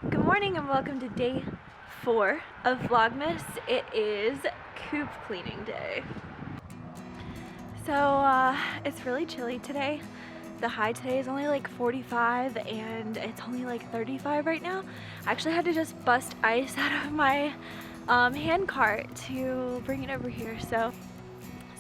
Good morning and welcome to day 4 of Vlogmas. It is coop cleaning day. So it's really chilly today. The high today is only like 45 and it's only like 35 right now. I actually had to just bust ice out of my hand cart to bring it over here. So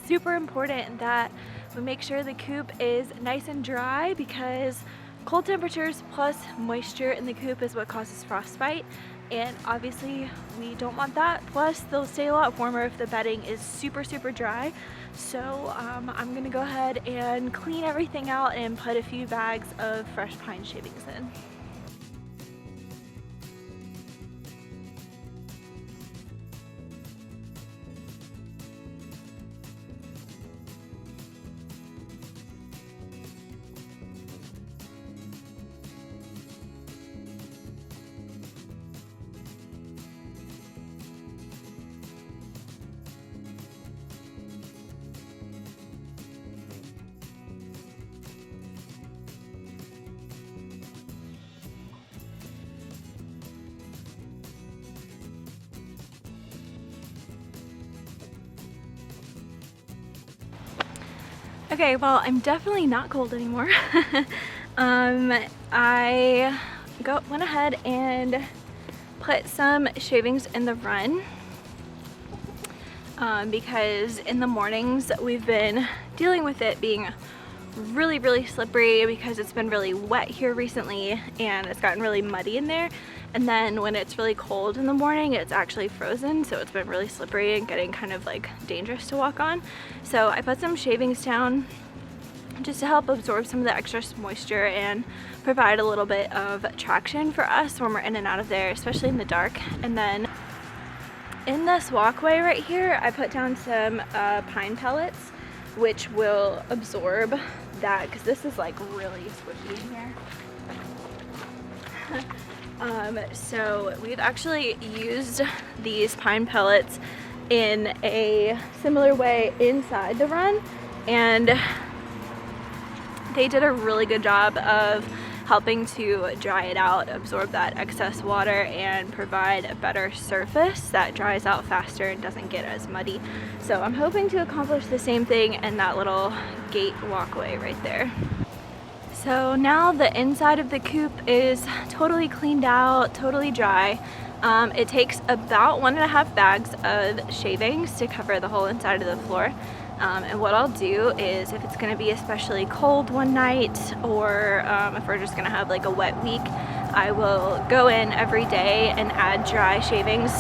super important that we make sure the coop is nice and dry because cold temperatures plus moisture in the coop is what causes frostbite, and obviously we don't want that. Plus they'll stay a lot warmer if the bedding is super dry. So I'm gonna go ahead and clean everything out and put a few bags of fresh pine shavings in. Okay, well, I'm definitely not cold anymore. I went ahead and put some shavings in the run because in the mornings we've been dealing with it being really slippery because it's been really wet here recently and it's gotten really muddy in there. And then when it's really cold in the morning, it's actually frozen, so it's been really slippery and getting kind of like dangerous to walk on. So I put some shavings down just to help absorb some of the extra moisture and provide a little bit of traction for us when we're in and out of there, especially in the dark. And then in this walkway right here, I put down some pine pellets, which will absorb that because this is like really squishy in here. So we've actually used these pine pellets in a similar way inside the run, and they did a really good job of helping to dry it out, absorb that excess water, and provide a better surface that dries out faster and doesn't get as muddy. So I'm hoping to accomplish the same thing in that little gate walkway right there. So now the inside of the coop is totally cleaned out, totally dry. It takes about 1.5 bags of shavings to cover the whole inside of the floor. And what I'll do is, if it's gonna be especially cold one night, or if we're just gonna have like a wet week, I will go in every day and add dry shavings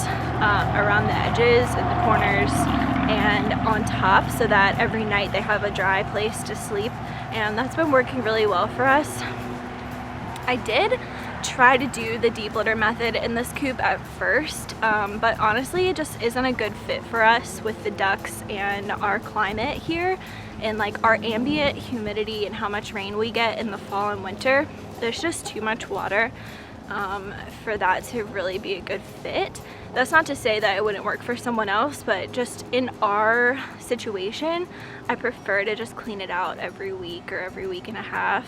around the edges and the corners and on top, so that every night they have a dry place to sleep. And that's been working really well for us. I did try to do the deep litter method in this coop at first, but honestly it just isn't a good fit for us with the ducks and our climate here, and like our ambient humidity and how much rain we get in the fall and winter. There's just too much water for that to really be a good fit. That's not to say that it wouldn't work for someone else, but just in our situation, I prefer to just clean it out every week or every week and a half.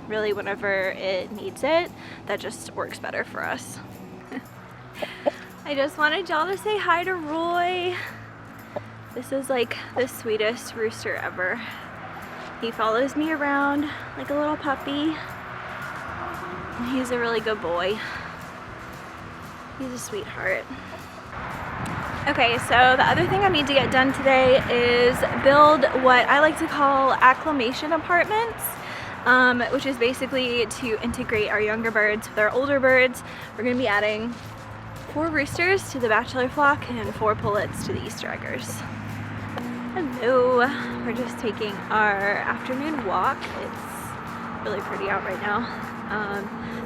Really whenever it needs it, that just works better for us. I just wanted y'all to say hi to Roy. This is like the sweetest rooster ever. He follows me around like a little puppy. He's a really good boy. He's a sweetheart. Okay, so the other thing I need to get done today is build what I like to call acclimation apartments, which is basically to integrate our younger birds with our older birds. We're gonna be adding 4 roosters to the bachelor flock and 4 pullets to the Easter eggers. Hello, we're just taking our afternoon walk. It's really pretty out right now.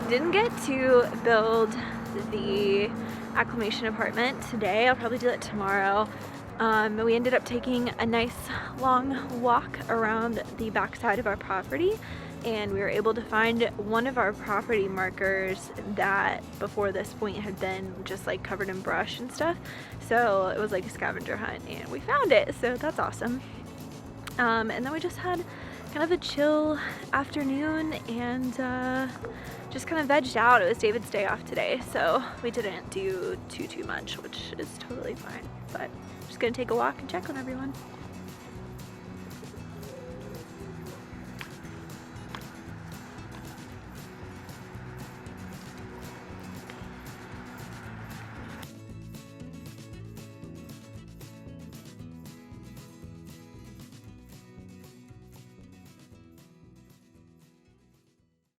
Didn't get to build the acclimation apartment today. I'll probably do that tomorrow. We ended up taking a nice long walk around the backside of our property, and we were able to find one of our property markers that before this point had been just like covered in brush and stuff. So it was like a scavenger hunt and we found it, so that's awesome. And then we just had kind of a chill afternoon and just kind of vegged out. It was David's day off today, so we didn't do too much, which is totally fine. But I'm just gonna take a walk and check on everyone.